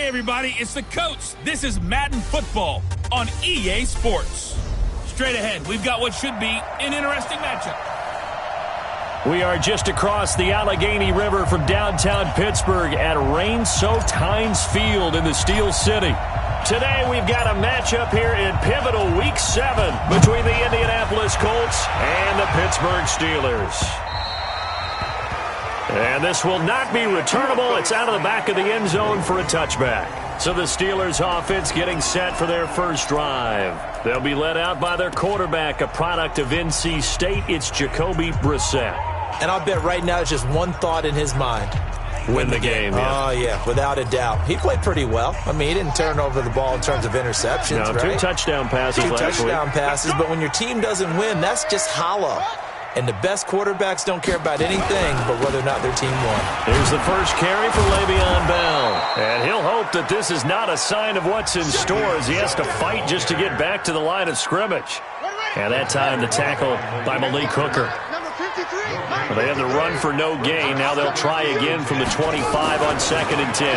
everybody, it's the coach. This is Madden Football on EA Sports. Straight ahead, we've got what should be an interesting matchup. We are just across the Allegheny River from downtown Pittsburgh at rain-soaked Heinz Field in the Steel City. Today we've got a matchup here in pivotal Week 7 between the Indianapolis Colts and the Pittsburgh Steelers. And this will not be returnable. It's out of the back of the end zone for a touchback. So the Steelers offense getting set for their first drive. They'll be led out by their quarterback, a product of NC State. It's Jacoby Brissett. And I'll bet right now it's just one thought in his mind. Win the game. Yeah. Oh, yeah, without a doubt. He played pretty well. I mean, he didn't turn over the ball in terms of interceptions, no, right? 2 touchdown passes last week. 2 touchdown passes, but when your team doesn't win, that's just hollow. And the best quarterbacks don't care about anything but whether or not their team won. Here's the first carry for Le'Veon Bell. And he'll hope that this is not a sign of what's in store as he has to fight just to get back to the line of scrimmage. And that time the tackle by Malik Hooker. Well, they had the run for no gain. Now they'll try again from the 25 on 2nd and 10.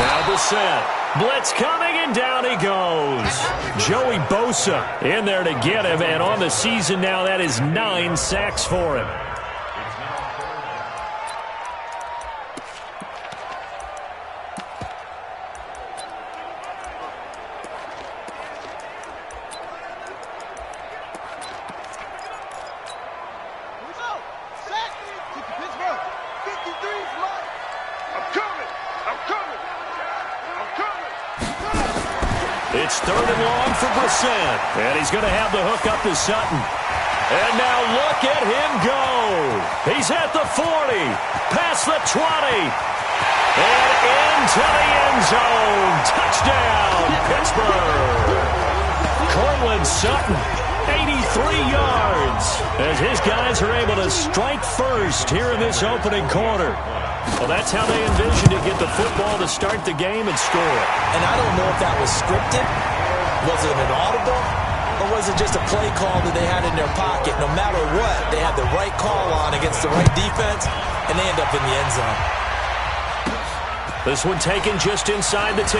Now Brissett. Blitz coming, and down he goes. Joey Bosa in there to get him, and on the season now, that is 9 sacks for him. It's 3rd and long for Brissett. And he's going to have the hook up to Sutton. And now look at him go. He's at the 40, past the 20, and into the end zone. Touchdown, Pittsburgh. Cortland Sutton, 83 yards, as his guys are able to strike first here in this opening quarter. Well, that's how they envisioned it, get the football to start the game and score. And I don't know if that was scripted. Was it an audible? Or was it just a play call that they had in their pocket? No matter what, they had the right call on against the right defense, and they end up in the end zone. This one taken just inside the 10.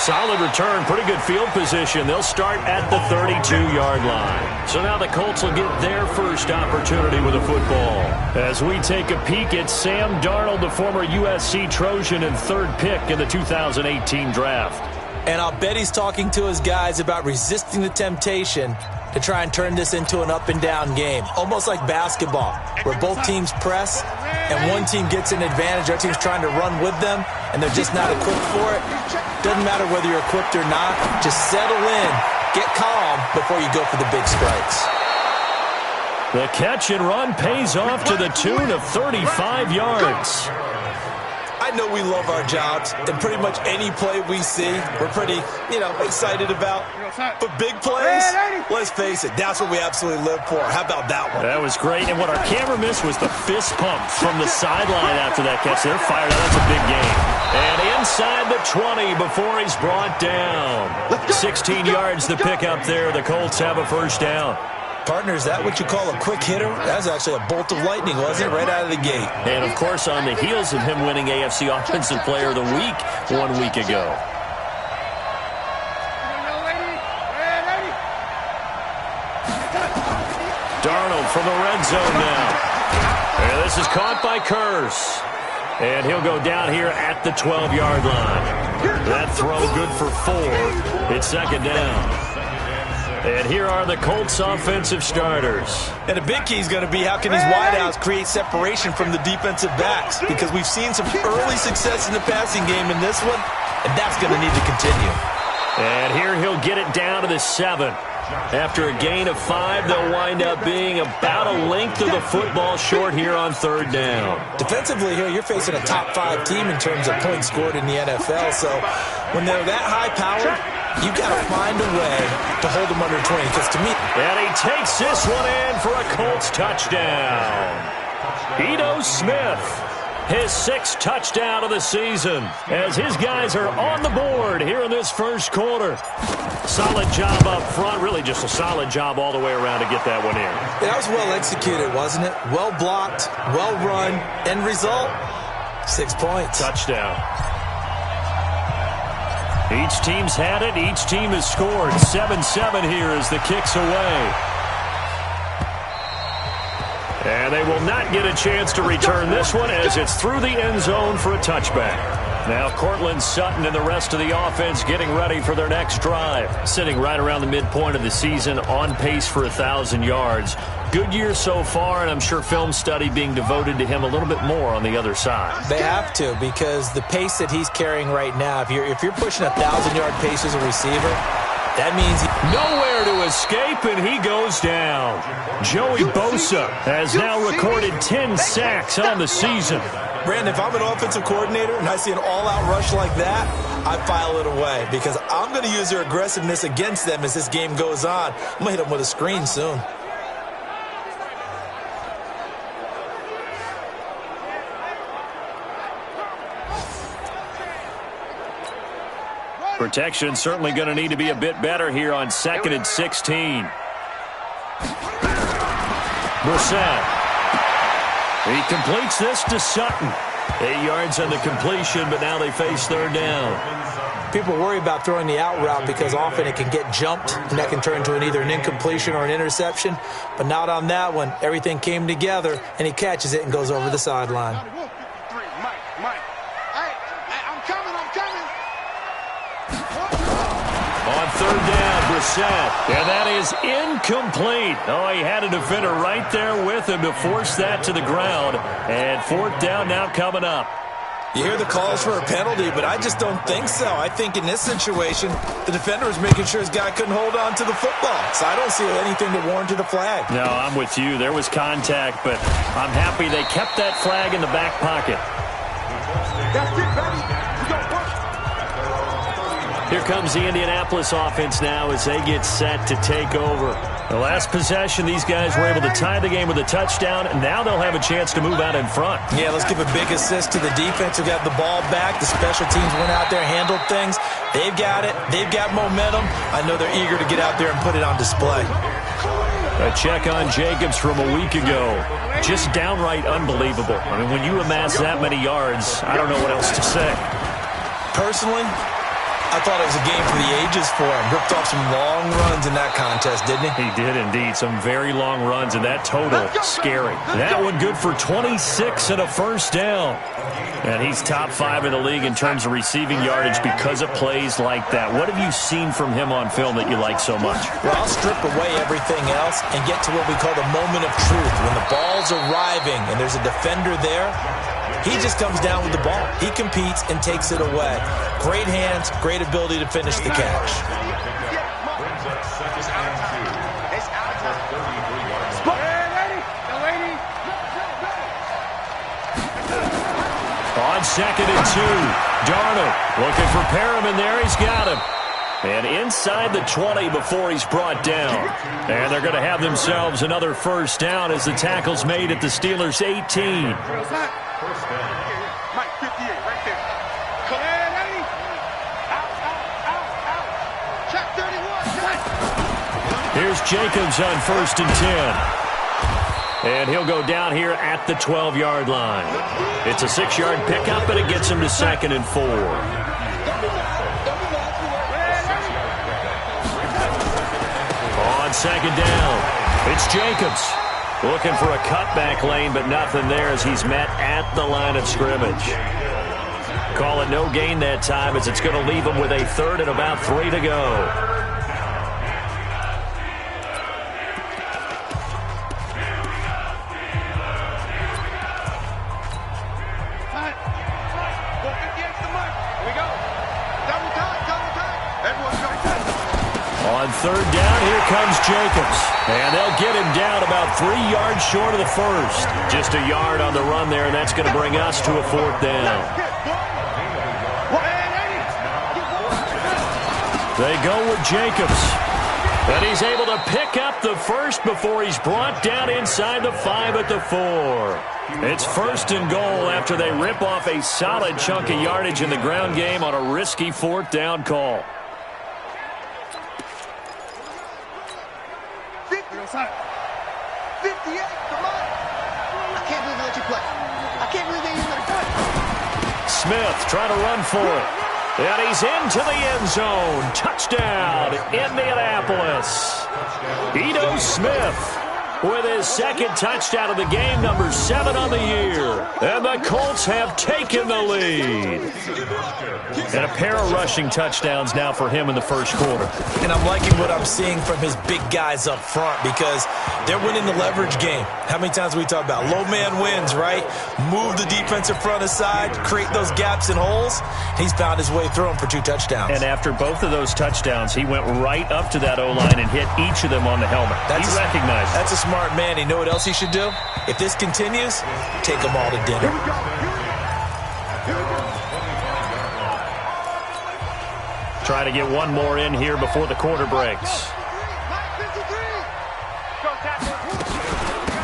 Solid return, pretty good field position. They'll start at the 32-yard line. So now the Colts will get their first opportunity with a football. As we take a peek at Sam Darnold, the former USC Trojan and 3rd pick in the 2018 draft. And I'll bet he's talking to his guys about resisting the temptation to try and turn this into an up-and-down game. Almost like basketball, where both teams press, and one team gets an advantage, our team's trying to run with them, and they're just not equipped for it. Doesn't matter whether you're equipped or not. Just settle in, get calm before you go for the big strikes. The catch and run pays off to the tune of 35 yards. I know we love our jobs, and pretty much any play we see, we're pretty, excited about. But big plays, let's face it, that's what we absolutely live for. How about that one? That was great, and what our camera missed was the fist pump from the sideline after that catch. They're fired up. That's a big game. And inside the 20 before he's brought down. 16 yards to pick up there. The Colts have a first down. Partner, is that what you call a quick hitter? That was actually a bolt of lightning, wasn't it? Right out of the gate. And, of course, on the heels of him winning AFC Offensive Player of the Week 1 week ago. Darnold from the red zone now. And this is caught by Curse. And he'll go down here at the 12-yard line. That throw good for 4. It's 2nd down. And here are the Colts offensive starters. And the big key is going to be how can these wideouts create separation from the defensive backs? Because we've seen some early success in the passing game in this one, and that's going to need to continue. And here he'll get it down to the 7. After a gain of 5, they'll wind up being about a length of the football short here on 3rd down. Defensively here, you're facing a top 5 team in terms of points scored in the NFL. So when they're that high-powered, you got to find a way to hold them under 20. Because to me... And he takes this one in for a Colts touchdown. Ito Smith, his 6th touchdown of the season, as his guys are on the board here in this first quarter. Solid job up front, really just a solid job all the way around to get that one in. Yeah, that was well executed, wasn't it? Well blocked, well run, end result, 6 points. Touchdown. Each team's had it. Each team has scored. 7-7 here as the kick's away. And they will not get a chance to return this one as it's through the end zone for a touchback. Now Cortland Sutton and the rest of the offense getting ready for their next drive. Sitting right around the midpoint of the season, on pace for 1,000 yards. Good year so far, and I'm sure film study being devoted to him a little bit more on the other side. They have to, because the pace that he's carrying right now, if you're pushing 1,000-yard pace as a receiver, that means nowhere to escape, and he goes down. Joey Bosa has now recorded 10 sacks on the season. Brandon, if I'm an offensive coordinator and I see an all-out rush like that, I file it away because I'm going to use their aggressiveness against them as this game goes on. I'm going to hit them with a screen soon. Protection certainly going to need to be a bit better here on 2nd and 16. Brissett. He completes this to Sutton. 8 yards on the completion, but now they face third down. People worry about throwing the out route because often it can get jumped, and that can turn into either an incompletion or an interception. But not on that one. Everything came together, and he catches it and goes over the sideline. On third down, Brissett. And that is incomplete. Oh, he had a defender right there with him to force that to the ground. And fourth down now coming up. You hear the calls for a penalty, but I just don't think so. I think in this situation, the defender was making sure his guy couldn't hold on to the football. So I don't see anything to warrant a flag. No, I'm with you. There was contact, but I'm happy they kept that flag in the back pocket. That's it, baby. Here comes the Indianapolis offense now as they get set to take over. The last possession, these guys were able to tie the game with a touchdown, and now they'll have a chance to move out in front. Yeah, let's give a big assist to the defense who got the ball back. The special teams went out there, handled things. They've got it. They've got momentum. I know they're eager to get out there and put it on display. A check on Jacobs from a week ago. Just downright unbelievable. I mean, when you amass that many yards, I don't know what else to say. Personally, I thought it was a game for the ages for him. Ripped off some long runs in that contest, didn't he? He did indeed. Some very long runs, and that total, scary. That one good for 26 and a first down. And he's top 5 in the league in terms of receiving yardage because of plays like that. What have you seen from him on film that you like so much? Well, I'll strip away everything else and get to what we call the moment of truth. When the ball's arriving and there's a defender there, he just comes down with the ball. He competes and takes it away. Great hands, great ability to finish the catch. On 2nd and 2, Darnold looking for Perriman there. He's got him. And inside the 20 before he's brought down. And they're going to have themselves another first down as the tackle's made at the Steelers' 18. Mike, 58, right there. Come in, Eddie. Out. Check 31. Here's Jacobs on 1st and 10. And he'll go down here at the 12-yard line. It's a 6-yard pickup, and it gets him to 2nd and 4. On 2nd down, it's Jacobs. Looking for a cutback lane, but nothing there as he's met at the line of scrimmage. Call it no gain that time as it's going to leave him with a 3rd and about 3 to go. On 3rd down, here comes Jacobs. And they'll get him down about 3 yards short of the first. Just a yard on the run there, and that's going to bring us to a 4th down. They go with Jacobs. And he's able to pick up the first before he's brought down inside the 5 at the 4. It's 1st and goal after they rip off a solid chunk of yardage in the ground game on a risky 4th down call. 58, come on. I can't believe they let you play. I can't believe they even let you play. Smith trying to run for it. And he's into the end zone. Touchdown, Indianapolis. Ito Smith with his second touchdown of the game, number 7 on the year. And the Colts have taken the lead. And a pair of rushing touchdowns now for him in the first quarter. And I'm liking what I'm seeing from his big guys up front because they're winning the leverage game. How many times we talk about low man wins, right? Move the defensive front aside, create those gaps and holes. He's found his way through them for 2 touchdowns. And after both of those touchdowns, he went right up to that O-line and hit each of them on the helmet. He recognized it. That's a smart man. You know what else he should do? If this continues, take them all to dinner. Try to get one more in here before the quarter breaks.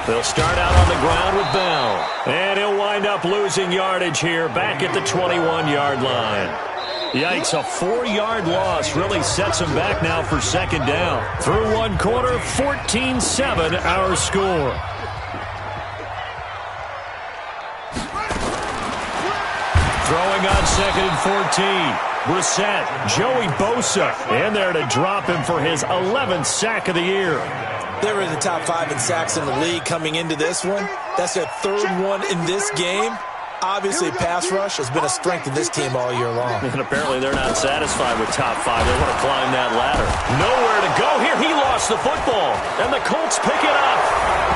They'll start out on the ground with Bell. And he'll wind up losing yardage here back at the 21-yard line. Yikes, a 4-yard loss really sets him back now for second down. Through one quarter, 14-7 our score. Throwing on second and 14. Brissett, Joey Bosa in there to drop him for his 11th sack of the year. They were in the top 5 in sacks in the league coming into this one. That's their 3rd one in this game. Obviously, pass rush has been a strength of this team all year long. And apparently they're not satisfied with top 5. They want to climb that ladder. Nowhere to go here. He lost the football. And the Colts pick it up.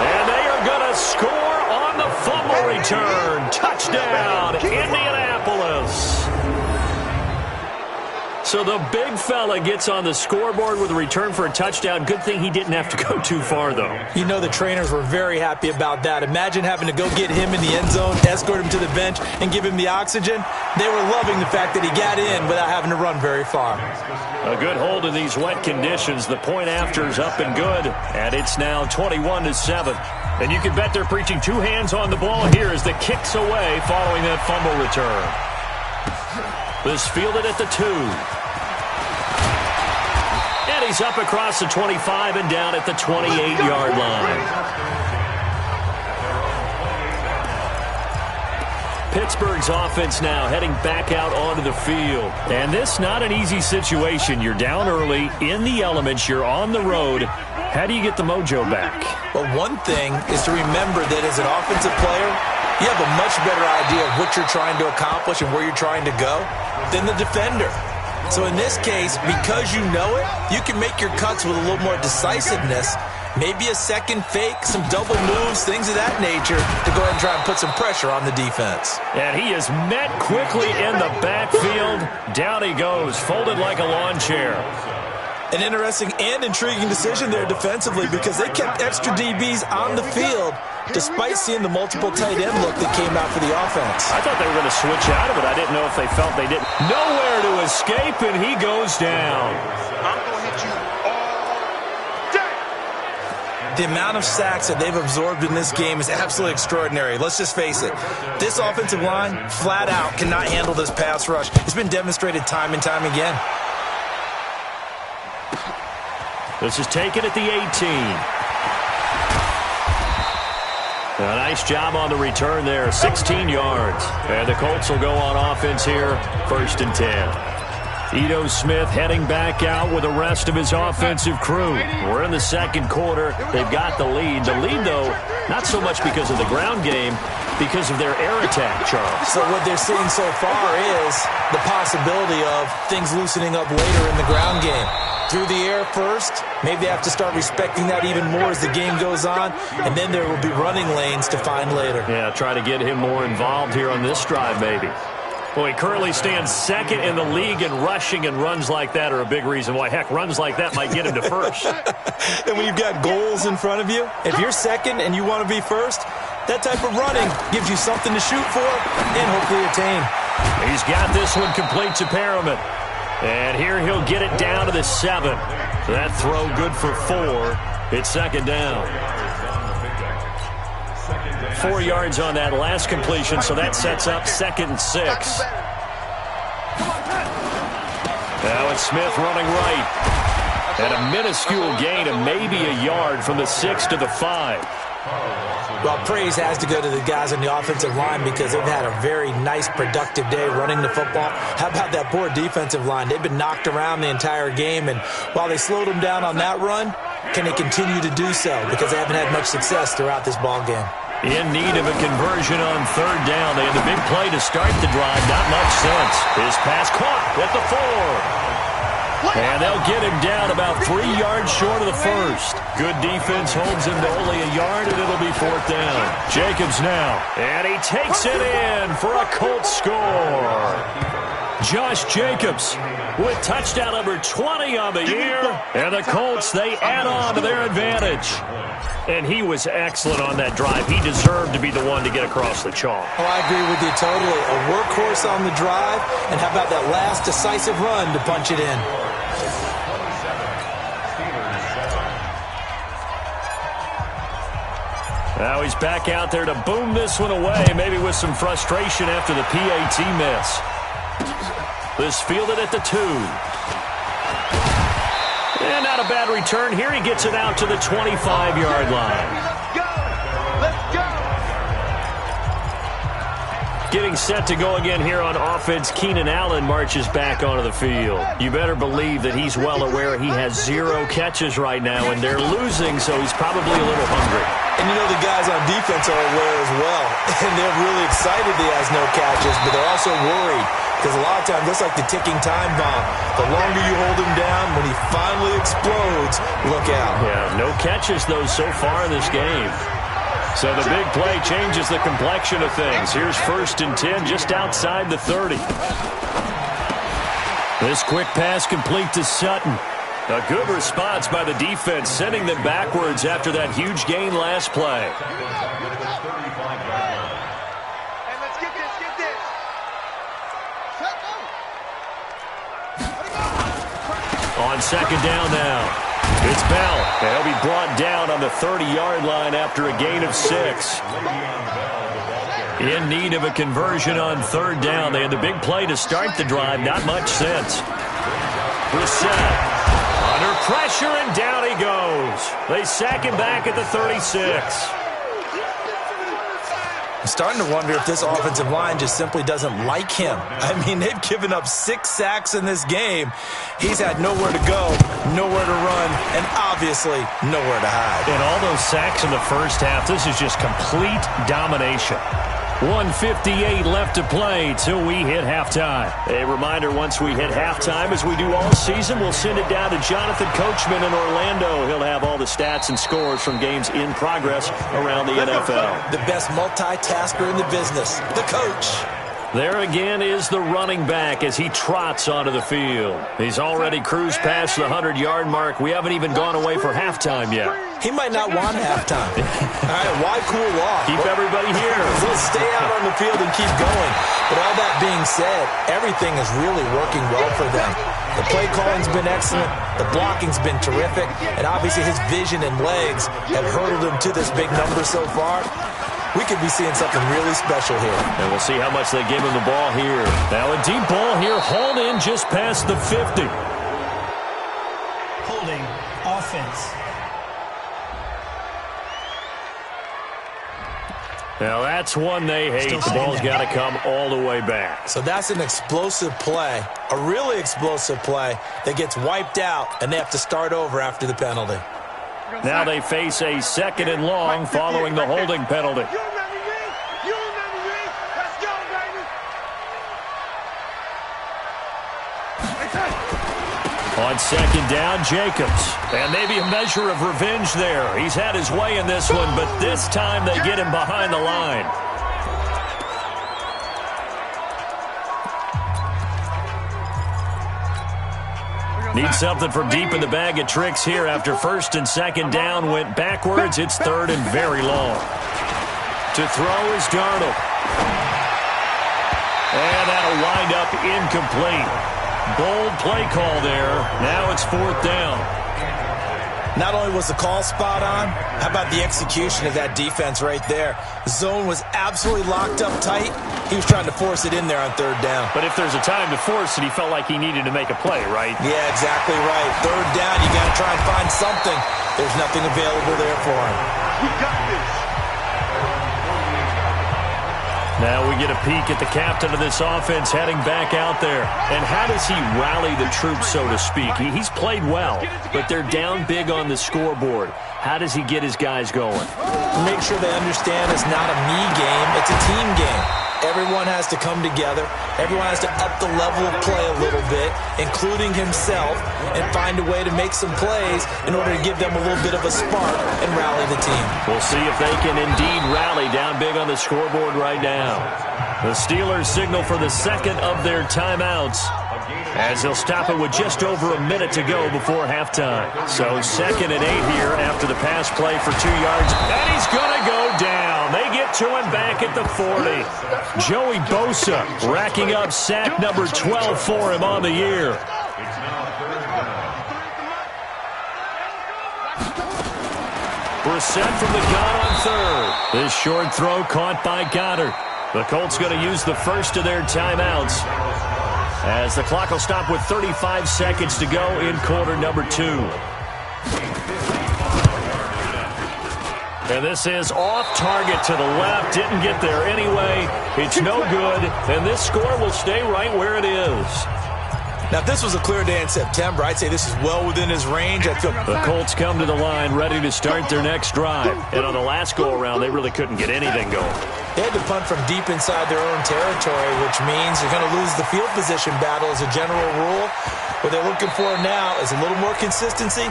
And they are going to score on the fumble return. Touchdown, Indianapolis. So the big fella gets on the scoreboard with a return for a touchdown. Good thing he didn't have to go too far, though. You know the trainers were very happy about that. Imagine having to go get him in the end zone, escort him to the bench, and give him the oxygen. They were loving the fact that he got in without having to run very far. A good hold in these wet conditions. The point after is up and good, and it's now 21-7. And you can bet they're preaching 2 hands on the ball here as the kick's away following that fumble return. This fielded at the 2. And he's up across the 25 and down at the 28-yard line. Pittsburgh's offense now heading back out onto the field. And this not an easy situation. You're down early, in the elements, you're on the road. How do you get the mojo back? Well, one thing is to remember that as an offensive player, you have a much better idea of what you're trying to accomplish and where you're trying to go than the defender. So in this case, because you know it, you can make your cuts with a little more decisiveness. Maybe a second fake, some double moves, things of that nature to go ahead and try and put some pressure on the defense. And he is met quickly in the backfield. Down he goes, folded like a lawn chair. An interesting and intriguing decision there defensively because they kept extra DBs on the field despite seeing the multiple tight end look that came out for the offense. I thought they were going to switch out of it. I didn't know if they felt they didn't. Nowhere to escape, and he goes down. I'm going to hit you all day. The amount of sacks that they've absorbed in this game is absolutely extraordinary. Let's just face it. This offensive line, flat out, cannot handle this pass rush. It's been demonstrated time and time again. This is taken at the 18. A nice job on the return there, 16 yards. And the Colts will go on offense here, 1st and 10. Ito Smith heading back out with the rest of his offensive crew. We're in the second quarter. They've got the lead. The lead, though, not so much because of the ground game, because of their air attack, Charles. So what they're seeing so far is the possibility of things loosening up later in the ground game. Through the air first, maybe they have to start respecting that even more as the game goes on, and then there will be running lanes to find later. Yeah, try to get him more involved here on this drive, maybe. Well, he currently stands 2nd in the league in rushing, and runs like that are a big reason why. Heck, runs like that might get him to 1st. And when you've got goals in front of you, if you're 2nd and you want to be 1st, that type of running gives you something to shoot for and hopefully attain. He's got this one complete to Perriman. And here he'll get it down to the 7. That throw good for 4. It's second down. 4 yards on that last completion, so that sets up 2nd and 6. Now it's Smith running right. And a minuscule gain of maybe a yard from the 6 to the 5. Well, praise has to go to the guys on the offensive line because they've had a very nice, productive day running the football. How about that poor defensive line? They've been knocked around the entire game, and while they slowed them down on that run, can they continue to do so? Because they haven't had much success throughout this ball game. In need of a conversion on third down. They had the big play to start the drive. Not much sense. His pass caught at the 4. And they'll get him down about 3 yards short of the first. Good defense holds him to only a yard, and it'll be fourth down. Jacobs now. And he takes it in for a Colts score. Josh Jacobs with touchdown number 20 on the year. And the Colts, they add on to their advantage. And he was excellent on that drive. He deserved to be the one to get across the chalk. Oh, I agree with you totally. A workhorse on the drive, and how about that last decisive run to punch it in? Now he's back out there to boom this one away, maybe with some frustration after the PAT miss. This fielded at the 2. And not a bad return here. He gets it out to the 25-yard line. Let's go! Getting set to go again here on offense, Keenan Allen marches back onto the field. You better believe that he's well aware he has 0 catches right now, and they're losing, so he's probably a little hungry. And you know the guys on defense are aware as well. And they're really excited he has no catches, but they're also worried. Because a lot of times, that's like the ticking time bomb. The longer you hold him down, when he finally explodes, look out. Yeah, no catches, though, so far in this game. So the big play changes the complexion of things. Here's 1st and 10 just outside the 30. This quick pass complete to Sutton. A good response by the defense, sending them backwards after that huge gain last play. On second down now, it's Bell. And he'll be brought down on the 30-yard line after a gain of 6. In need of a conversion on third down. They had the big play to start the drive. Not much sense. Brissett under pressure, and down he goes. They sack him back at the 36. I'm starting to wonder if this offensive line just simply doesn't like him. I mean, they've given up 6 sacks in this game. He's had nowhere to go, nowhere to run, and obviously nowhere to hide. And all those sacks in the first half, this is just complete domination. 1:58 left to play till we hit halftime. A reminder, once we hit halftime, as we do all season, we'll send it down to Jonathan Coachman in Orlando. He'll have all the stats and scores from games in progress around the NFL. The best multitasker in the business, the coach. There again is the running back as he trots onto the field. He's already cruised past the 100-yard mark. We haven't even gone away for halftime yet. He might not want halftime. All right, why cool off? Keep everybody here. We'll stay out on the field and keep going. But all that being said, everything is really working well for them. The play calling's been excellent. The blocking's been terrific. And obviously his vision and legs have hurdled him to this big number so far. We could be seeing something really special here. And we'll see how much they give him the ball here. Now a deep ball here, hauled in just past the 50. Holding offense. Now that's one they hate. The ball's got to come all the way back. So that's an explosive play, a really explosive play that gets wiped out, and they have to start over after the penalty. Now they face a 2nd and long following the holding penalty. On 2nd down, Jacobs. And maybe a measure of revenge there. He's had his way in this one, but this time they get him behind the line. Need something from deep in the bag of tricks here after 1st and 2nd down went backwards. It's 3rd and very long. To throw is Darnold. And that'll wind up incomplete. Bold play call there. Now it's 4th down. Not only was the call spot on, how about the execution of that defense right there? The zone was absolutely locked up tight. He was trying to force it in there on 3rd down. But if there's a time to force it, he felt like he needed to make a play, right? Yeah, exactly right. 3rd down, you got to try and find something. There's nothing available there for him. We got this. Now we get a peek at the captain of this offense heading back out there. And how does he rally the troops, so to speak? He's played well, but they're down big on the scoreboard. How does he get his guys going? Make sure they understand it's not a me game, it's a team game. Everyone has to come together. Everyone has to up the level of play a little bit, including himself, and find a way to make some plays in order to give them a little bit of a spark and rally the team. We'll see if they can indeed rally down big on the scoreboard right now. The Steelers signal for the second of their timeouts, as they'll stop it with just over a minute to go before halftime. So 2nd and 8 here after the pass play for 2 yards. And he's going to go down. They get to him back at the 40. Joey Bosa racking up sack number 12 for him on the year. Brissett from the gun on 3rd. This short throw caught by Goddard. The Colts going to use the first of their timeouts, as the clock will stop with 35 seconds to go in quarter number 2. And this is off target to the left. Didn't get there anyway. It's no good. And this score will stay right where it is. Now, if this was a clear day in September, I'd say this is well within his range. The Colts come to the line ready to start their next drive. And on the last go-around, they really couldn't get anything going. They had to punt from deep inside their own territory, which means you're going to lose the field position battle as a general rule. What they're looking for now is a little more consistency,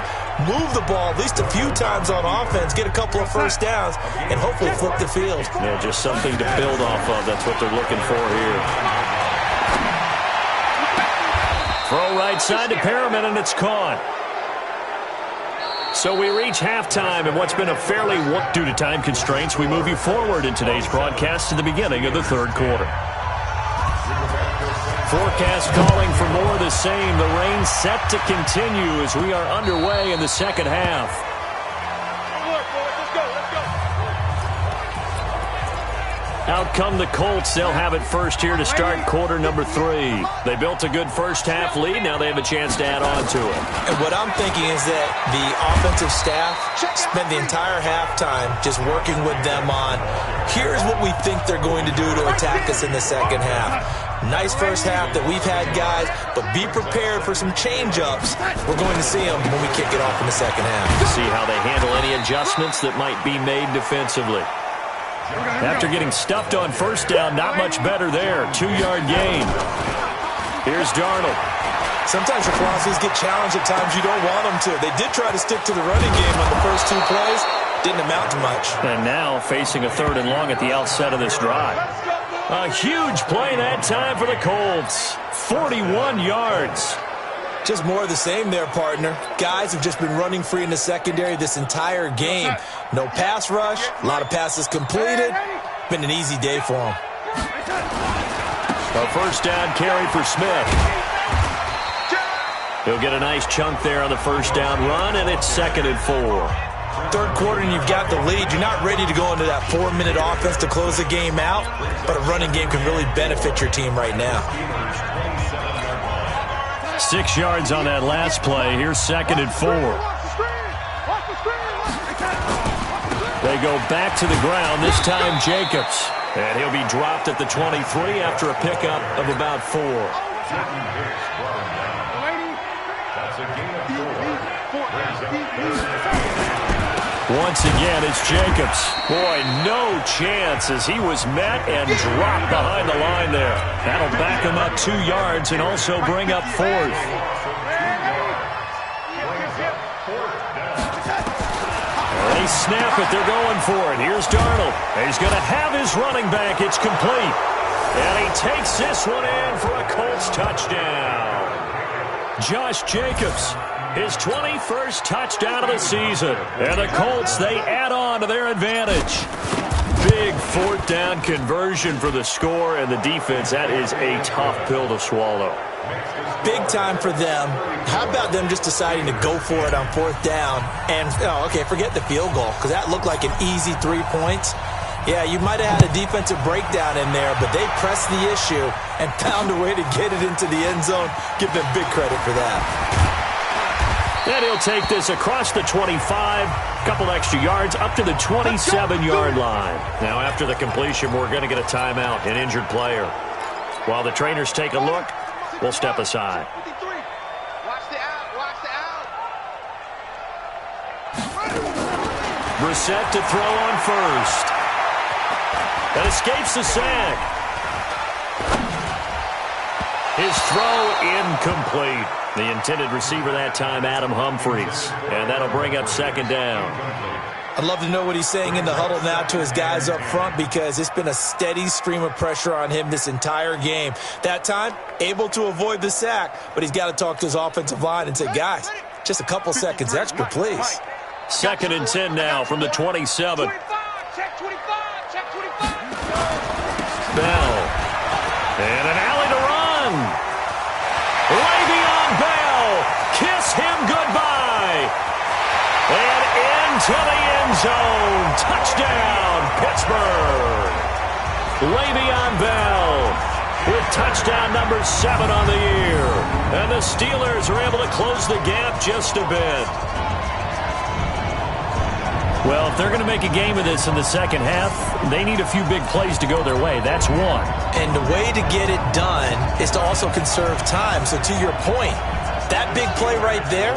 move the ball at least a few times on offense, get a couple of first downs, and hopefully flip the field. Yeah, just something to build off of. That's what they're looking for here. Throw right side to Perriman, and it's caught. So we reach halftime, and what's been a fairly due to time constraints, we move you forward in today's broadcast to the beginning of the 3rd quarter. Forecast calling for more of the same. The rain set to continue as we are underway in the second half. Out come the Colts. They'll have it first here to start quarter number 3. They built a good first half lead. Now they have a chance to add on to it. And what I'm thinking is that the offensive staff spent the entire halftime just working with them on, here's what we think they're going to do to attack us in the second half. Nice first half that we've had, guys, but be prepared for some change-ups. We're going to see them when we kick it off in the second half. See how they handle any adjustments that might be made defensively. After getting stuffed on first down, not much better there. 2-yard gain. Here's Darnold. Sometimes your philosophies get challenged at times you don't want them to. They did try to stick to the running game on the first 2 plays. Didn't amount to much. And now facing a 3rd and long at the outset of this drive. A huge play that time for the Colts. 41 yards. Just more of the same there, partner. Guys have just been running free in the secondary this entire game. No pass rush, a lot of passes completed. Been an easy day for them. A first down carry for Smith. He'll get a nice chunk there on the first down run, and it's 2nd and 4. 3rd quarter and you've got the lead. You're not ready to go into that 4-minute offense to close the game out, but a running game can really benefit your team right now. 6 yards on that last play. Here's 2nd and 4. They go back to the ground, this time Jacobs. And he'll be dropped at the 23 after a pickup of about 4. Once again, it's Jacobs. Boy, no chance as he was met and dropped behind the line there. That'll back him up 2 yards and also bring up 4th. They snap it. They're going for it. Here's Darnold. He's going to have his running back. It's complete. And he takes this one in for a Colts touchdown. Josh Jacobs, his 21st touchdown of the season. And the Colts, they add on to their advantage. Big 4th down conversion for the score, and the defense, that is a tough pill to swallow. Big time for them. How about them just deciding to go for it on 4th down? And, forget the field goal, because that looked like an easy 3 points. Yeah, you might have had a defensive breakdown in there, but they pressed the issue and found a way to get it into the end zone. Give them big credit for that. And he'll take this across the 25, a couple extra yards, up to the 27-yard line. Now, after the completion, we're going to get a timeout, an injured player. While the trainers take a look, we'll step aside. Brissett to throw on first. And escapes the sack. His throw incomplete. The intended receiver that time, Adam Humphries. And that'll bring up second down. I'd love to know what he's saying in the huddle now to his guys up front, because it's been a steady stream of pressure on him this entire game. That time, able to avoid the sack, but he's got to talk to his offensive line and say, guys, just a couple seconds extra, please. 2nd and 10 now from the 27. Bell. And an alley to run. Le'Veon Bell. Kiss him goodbye. And into the end zone. Touchdown, Pittsburgh. Le'Veon Bell with touchdown number 7 on the year. And the Steelers are able to close the gap just a bit. Well, if they're going to make a game of this in the second half, they need a few big plays to go their way. That's one. And the way to get it done is to also conserve time. So to your point, that big play right there,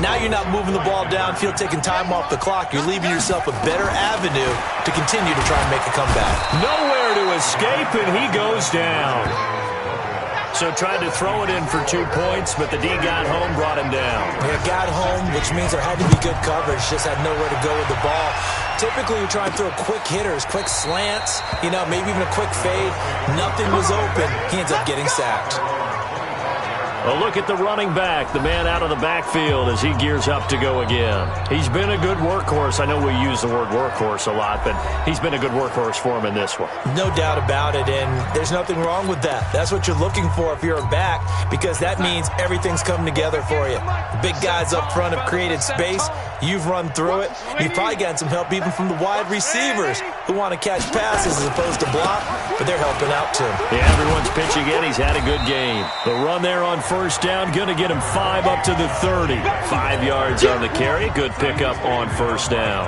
now you're not moving the ball downfield, taking time off the clock. You're leaving yourself a better avenue to continue to try and make a comeback. Nowhere to escape, and he goes down. So tried to throw it in for 2 points, but the D got home, brought him down. Yeah, got home, which means there had to be good coverage. Just had nowhere to go with the ball. Typically, you're trying to throw quick hitters, quick slants, maybe even a quick fade. Nothing was open. He ends up getting sacked. A look at the running back, the man out of the backfield as he gears up to go again. He's been a good workhorse. I know we use the word workhorse a lot, but he's been a good workhorse for him in this one. No doubt about it, and there's nothing wrong with that. That's what you're looking for if you're a back, because that means everything's coming together for you. The big guys up front have created space. You've run through it. You've probably gotten some help even from the wide receivers who want to catch passes as opposed to block, but they're helping out too. Yeah, everyone's pitching in. He's had a good game. The run there on first down, going to get him 5 up to the 30. 5 yards on the carry. Good pickup on first down.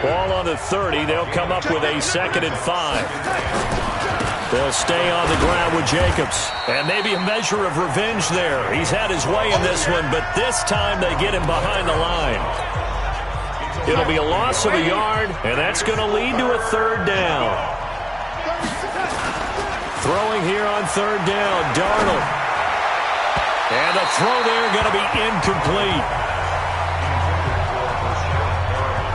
Ball on the 30. They'll come up with a 2nd and 5. They'll stay on the ground with Jacobs. And maybe a measure of revenge there. He's had his way in this one, but this time they get him behind the line. It'll be a loss of a yard, and that's going to lead to a 3rd down. Throwing here on 3rd down, Darnold. And the throw there going to be incomplete.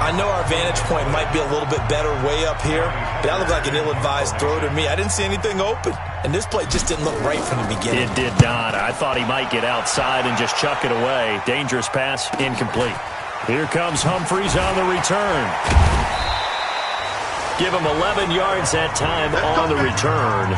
I know our vantage point might be a little bit better way up here, but that looked like an ill-advised throw to me. I didn't see anything open, and this play just didn't look right from the beginning. It did not. I thought he might get outside and just chuck it away. Dangerous pass, incomplete. Here comes Humphries on the return. Give him 11 yards that time on the return.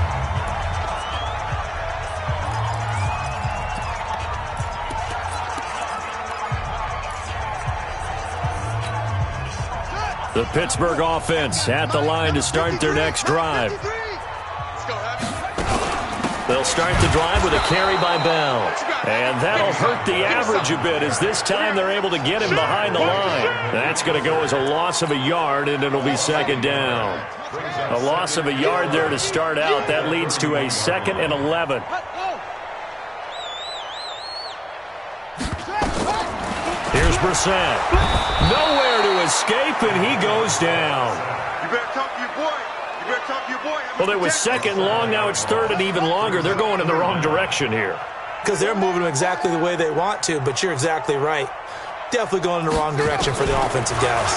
The Pittsburgh offense at the line to start their next drive. They'll start the drive with a carry by Bell. And that'll hurt the average a bit, as this time they're able to get him behind the line. That's going to go as a loss of a yard, and it'll be 2nd down. A loss of a yard there to start out. That leads to a 2nd and 11. Here's Brissett. Nowhere to escape, and he goes down. You better talk to your boy. You better talk to your boy. Well, it was 2nd long. Now it's 3rd and even longer. They're going in the wrong direction here. Because they're moving exactly the way they want to, but you're exactly right. Definitely going in the wrong direction for the offensive guys.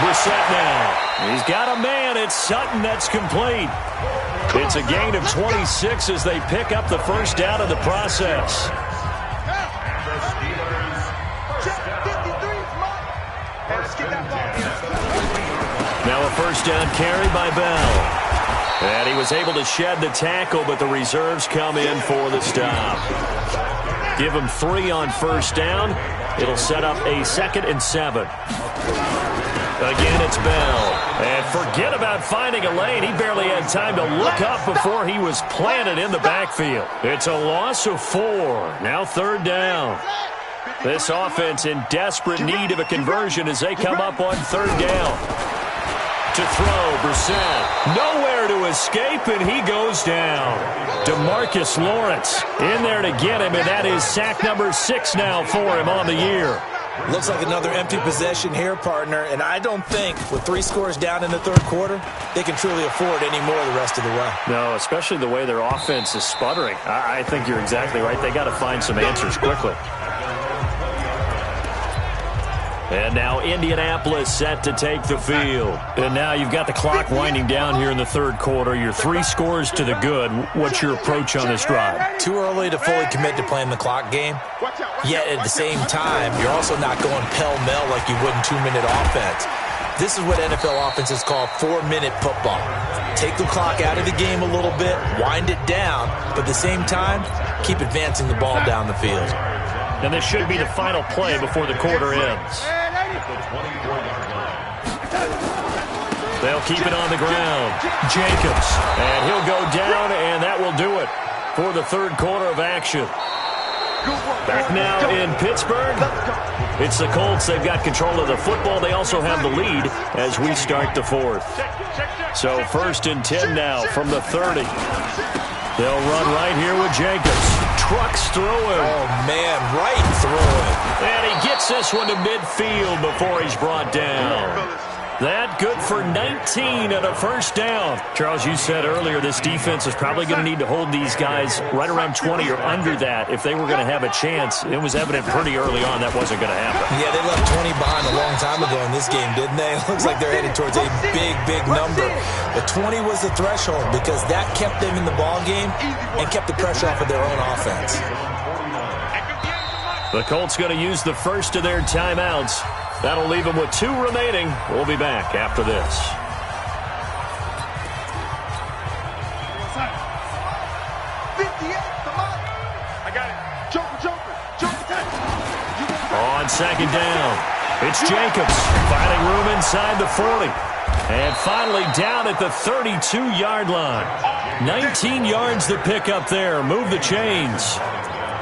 Brissett now. He's got a man. It's Sutton that's complete. It's a gain of 26 as they pick up the first down of the process. Now a first down carry by Bell. And he was able to shed the tackle, but the reserves come in for the stop. Give him 3 on first down. It'll set up a 2nd and 7. Again, it's Bell. And forget about finding a lane. He barely had time to look up before he was planted in the backfield. It's a loss of 4. Now 3rd down. This offense in desperate need of a conversion as they come up on third down. To throw, Brissett. Nowhere to escape, and he goes down. DeMarcus Lawrence in there to get him, and that is sack number 6 now for him on the year. Looks like another empty possession here, partner, and I don't think with 3 scores down in the third quarter, they can truly afford any more the rest of the way. No, especially the way their offense is sputtering. I think you're exactly right. They got to find some answers quickly. And now Indianapolis set to take the field. And now you've got the clock winding down here in the third quarter. You're 3 scores to the good. What's your approach on this drive? Too early to fully commit to playing the clock game. Yet at the same time, you're also not going pell-mell like you would in 2-minute offense. This is what NFL offenses call 4-minute football. Take the clock out of the game a little bit, wind it down, but at the same time, keep advancing the ball down the field. And this should be the final play before the quarter ends. They'll keep it on the ground. Jacobs. And he'll go down, and that will do it for the third quarter of action. Back now in Pittsburgh. It's the Colts. They've got control of the football. They also have the lead as we start the fourth. So 1st and 10 now from the 30. They'll run right here with Jacobs. Trucks through him. Oh, man, right through him. And he gets this one to midfield before he's brought down. That good for 19 and a first down. Charles, you said earlier this defense is probably going to need to hold these guys right around 20 or under that if they were going to have a chance. It was evident pretty early on that wasn't going to happen. Yeah, they left 20 behind a long time ago in this game, didn't they? It looks like they're headed towards a big, big number. But 20 was the threshold because that kept them in the ball game and kept the pressure off of their own offense. The Colts going to use the first of their timeouts. That'll leave them with 2 remaining. We'll be back after this. On second down, it's Jacobs finding room inside the 40. And finally down at the 32-yard line. 19 yards to pick up there. Move the chains.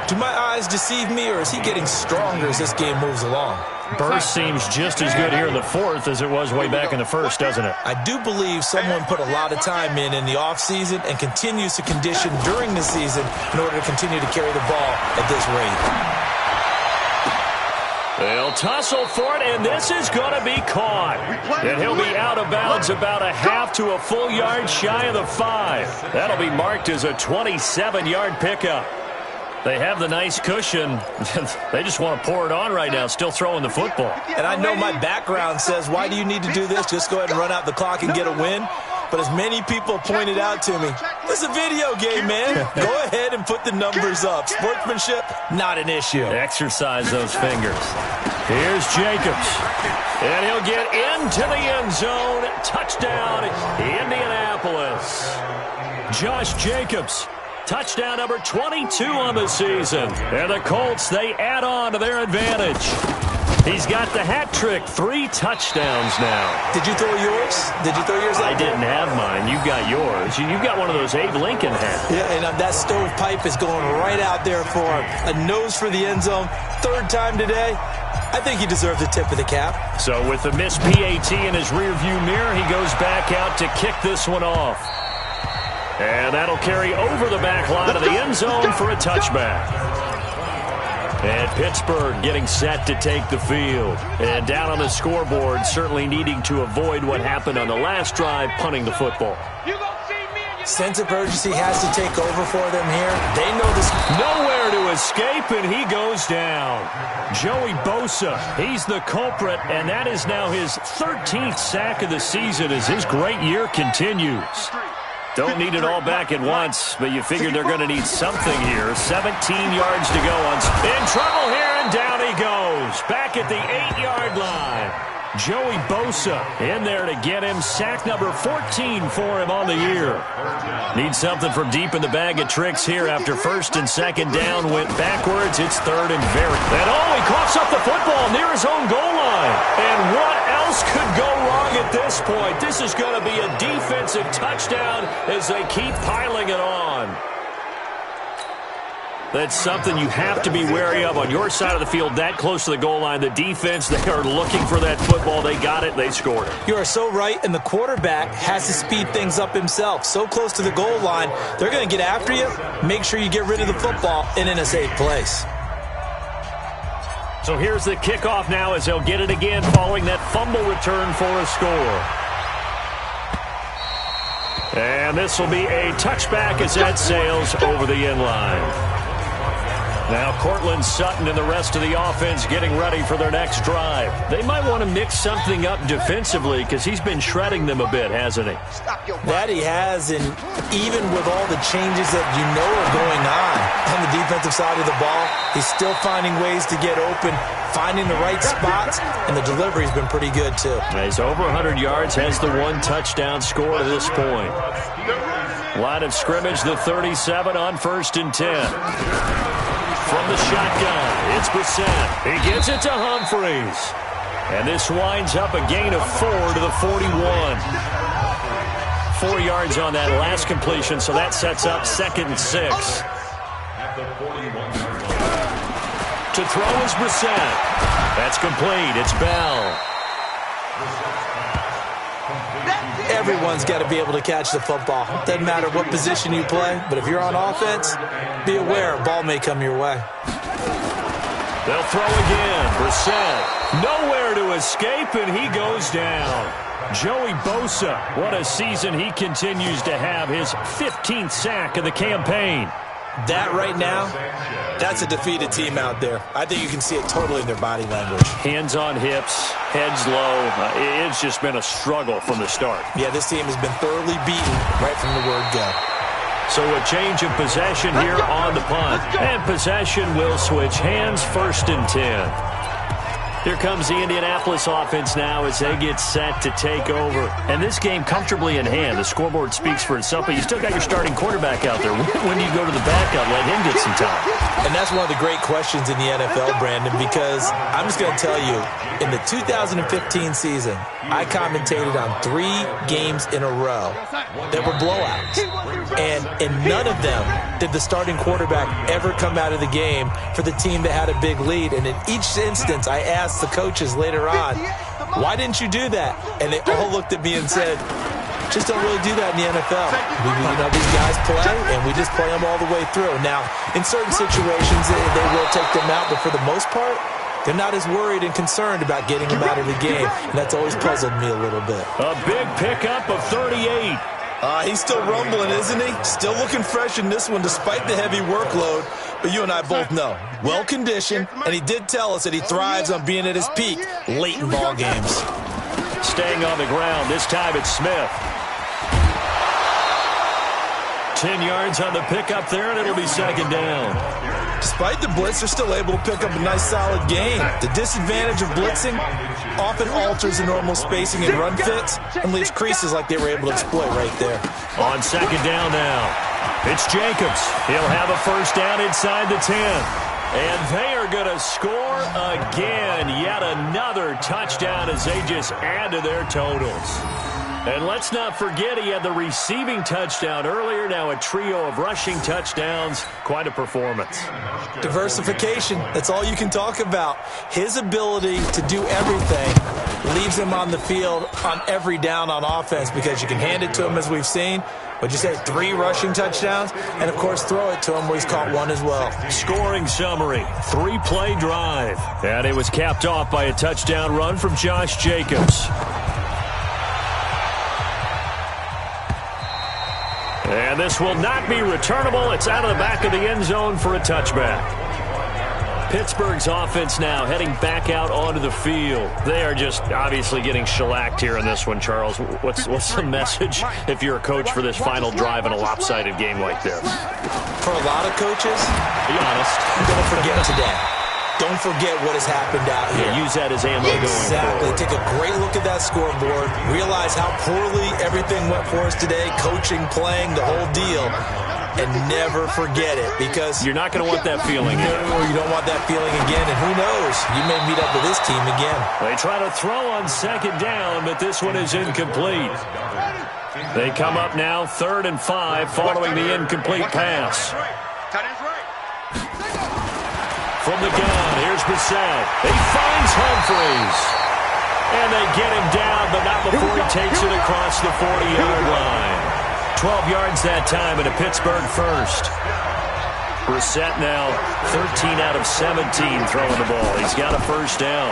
Do my eyes deceive me, or is he getting stronger as this game moves along? Burst seems just as good here in the fourth as it was way back in the first, doesn't it? I do believe someone put a lot of time in the offseason and continues to condition during the season in order to continue to carry the ball at this rate. They'll tussle for it, and this is going to be caught. And he'll be out of bounds about a half to a full yard shy of the 5. That'll be marked as a 27-yard pickup. They have the nice cushion. They just want to pour it on right now, still throwing the football. And I know my background says, why do you need to do this? Just go ahead and run out the clock and get a win. But as many people pointed out to me, this is a video game, man. Go ahead and put the numbers up. Sportsmanship, not an issue. Exercise those fingers. Here's Jacobs. And he'll get into the end zone. Touchdown, Indianapolis. Josh Jacobs. Touchdown number 22 on the season. And the Colts, they add on to their advantage. He's got the hat trick. 3 touchdowns now. Did you throw yours? Did you throw yours? I didn't have mine. You've got yours. You've got one of those Abe Lincoln hats. Yeah, and that stovepipe is going right out there for him. A nose for the end zone. 3rd time today. I think he deserves a tip of the cap. So with the missed PAT in his rearview mirror, he goes back out to kick this one off. And that'll carry over the back line of the end zone for a touchback. And Pittsburgh getting set to take the field. And down on the scoreboard, certainly needing to avoid what happened on the last drive, punting the football. Sense of urgency has to take over for them here. They know this. Nowhere to escape, and he goes down. Joey Bosa, he's the culprit, and that is now his 13th sack of the season as his great year continues. Don't need it all back at once, but you figure they're going to need something here. 17 yards to go. In trouble here, and down he goes. Back at the 8-yard line. Joey Bosa in there to get him. Sack number 14 for him on the year. Needs something from deep in the bag of tricks here after 1st and 2nd down. Went backwards. It's 3rd and very. And he coughs up the football near his own goal line. And what else could go wrong at this point? This is going to be a defensive touchdown as they keep piling it on. That's something you have to be wary of on your side of the field, that close to the goal line. The defense, they are looking for that football. They got it. They scored it. You are so right, and the quarterback has to speed things up himself. So close to the goal line, they're going to get after you. Make sure you get rid of the football and in a safe place. So here's the kickoff now as they'll get it again following that fumble return for a score. And this will be a touchback as that sails over the end line. Now Cortland Sutton and the rest of the offense getting ready for their next drive. They might want to mix something up defensively because he's been shredding them a bit, hasn't he? That he has, and even with all the changes that you know are going on the defensive side of the ball, he's still finding ways to get open, finding the right spots, and the delivery's been pretty good too. He's over 100 yards, has the 1 touchdown score to this point. Line of scrimmage, the 37 on 1st and 10. From the shotgun, it's Brissett. He gets it to Humphreys. And this winds up a gain of 4 to the 41. 4 yards on that last completion, so that sets up 2nd and 6. To throw is Brissett. That's complete. It's Bell. Everyone's got to be able to catch the football. Doesn't matter what position you play, but if you're on offense, be aware a ball may come your way. They'll throw again. Brissett nowhere to escape, and he goes down. Joey Bosa, what a season he continues to have. His 15th sack of the campaign. That right now, that's a defeated team out there. I think you can see it totally in their body language. Hands on hips, heads low. It's just been a struggle from the start. Yeah, this team has been thoroughly beaten right from the word go. So a change of possession here on the punt. And possession will switch hands, 1st and 10. Here comes the Indianapolis offense now as they get set to take over. And this game comfortably in hand. The scoreboard speaks for itself, but you still got your starting quarterback out there. When do you go to the backup, let him get some time? And that's one of the great questions in the NFL, Brandon, because I'm just going to tell you, in the 2015 season, I commentated on 3 games in a row that were blowouts. And in none of them did the starting quarterback ever come out of the game for the team that had a big lead. And in each instance, I asked the coaches later on, why didn't you do that? And they all looked at me and said, just don't really do that in the NFL. These guys play, and we just play them all the way through. Now, in certain situations, they will take them out, but for the most part, they're not as worried and concerned about getting them out of the game. And that's always puzzled me a little bit. A big pickup of 38. He's still rumbling, isn't he? Still looking fresh in this one despite the heavy workload. But you and I both know, well-conditioned, and he did tell us that he thrives on being at his peak late in ball games. Staying on the ground, this time it's Smith. 10 yards on the pickup there, and it'll be 2nd down. Despite the blitz, they're still able to pick up a nice, solid gain. The disadvantage of blitzing often alters the normal spacing and run fits and leaves creases like they were able to exploit right there. On 2nd down now, it's Jacobs. He'll have a 1st down inside the 10. And they are going to score again. Yet another touchdown as they just add to their totals. And let's not forget he had the receiving touchdown earlier. Now a trio of rushing touchdowns. Quite a performance. Diversification. That's all you can talk about. His ability to do everything leaves him on the field on every down on offense because you can hand it to him as we've seen. What'd you say, 3 rushing touchdowns? And, of course, throw it to him where he's caught 1 as well. Scoring summary, 3-play drive. And it was capped off by a touchdown run from Josh Jacobs. And this will not be returnable. It's out of the back of the end zone for a touchback. Pittsburgh's offense now heading back out onto the field. They are just obviously getting shellacked here in this one, Charles. What's the message if you're a coach for this final drive in a lopsided game like this? For a lot of coaches, be honest, don't forget today. Don't forget what has happened out here. Yeah, use that as ammo going forward. Exactly. Take a great look at that scoreboard. Realize how poorly everything went for us today. Coaching, playing, the whole deal. And never forget it because you're not going to want that feeling. No, you don't want that feeling again. And who knows? You may meet up with this team again. They try to throw on 2nd down, but this one is incomplete. They come up now 3rd and 5 following the incomplete pass. from the gun. Here's Brissett. He finds Humphries. And they get him down, but not before he takes it across the 40-yard line. 12 yards that time and a Pittsburgh first. Brissett now 13 out of 17 throwing the ball. He's got a first down.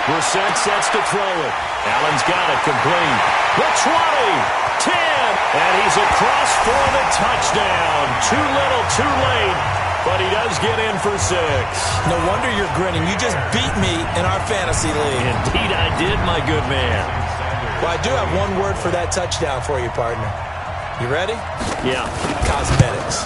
Brissett sets to throw it. Allen's got it complete. The 20, 10, and he's across for the touchdown. Too little, too late, but he does get in for 6. No wonder you're grinning. You just beat me in our fantasy league. Indeed I did, my good man. Well, I do have one word for that touchdown for you, partner. You ready? Yeah. Cosmetics.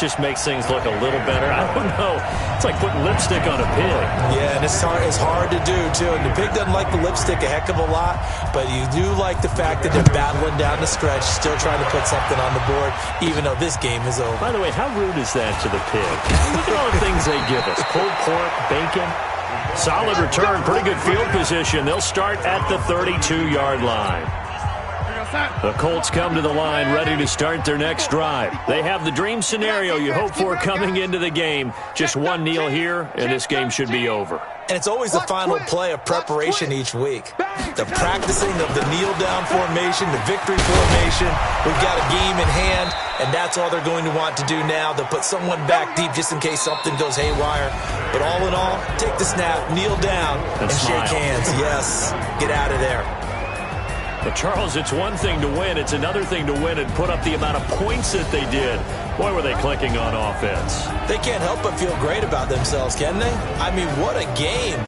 Just makes things look a little better. I don't know. It's like putting lipstick on a pig. Yeah, and it's hard to do, too. And the pig doesn't like the lipstick a heck of a lot, but you do like the fact that they're battling down the stretch, still trying to put something on the board, even though this game is over. By the way, how rude is that to the pig? Look at all the things they give us. Pulled pork, bacon. Solid return, pretty good field position. They'll start at the 32-yard line. The Colts come to the line ready to start their next drive. They have the dream scenario you hope for coming into the game. Just one kneel here, and this game should be over. And it's always the final play of preparation each week. The practicing of the kneel-down formation, the victory formation. We've got a game in hand, and that's all they're going to want to do now. They'll put someone back deep just in case something goes haywire. But all in all, take the snap, kneel down, and shake hands. Yes, get out of there. But, Charles, it's one thing to win. It's another thing to win and put up the amount of points that they did. Boy, were they clicking on offense. They can't help but feel great about themselves, can they? I mean, what a game.